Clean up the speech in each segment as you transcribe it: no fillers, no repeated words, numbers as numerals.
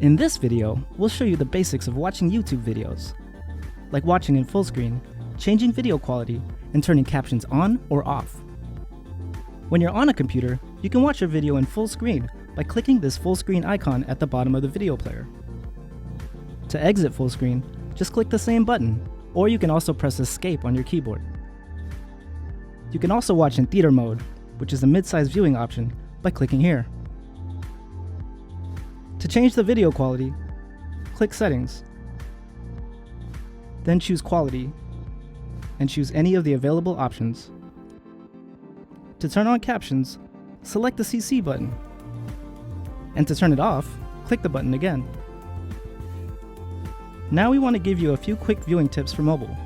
In this video, we'll show you the basics of watching YouTube videos, like watching in full screen, changing video quality, and turning captions on or off. When you're on a computer, you can watch your video in full screen by clicking this full screen icon at the bottom of the video player. To exit full screen, just click the same button, or you can also press Escape on your keyboard. You can also watch in theater mode, which is a mid-size viewing option, by clicking here. To change the video quality, click Settings, then choose Quality, and choose any of the available options. To turn on captions, select the CC button, and to turn it off, click the button again. Now we want to give you a few quick viewing tips for mobile.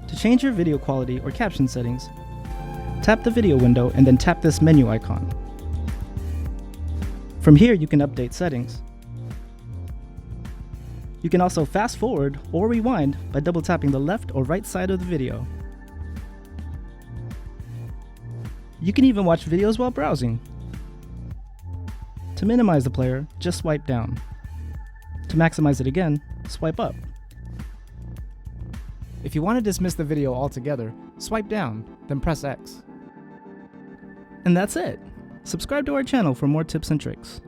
To change your video quality or caption settings, tap the video window and then tap this menu icon. From here, you can update settings. You can also fast forward or rewind by double tapping the left or right side of the video. You can even watch videos while browsing. To minimize the player, just swipe down. To maximize it again, swipe up. If you want to dismiss the video altogether, swipe down, then press X. And that's it. Subscribe to our channel for more tips and tricks.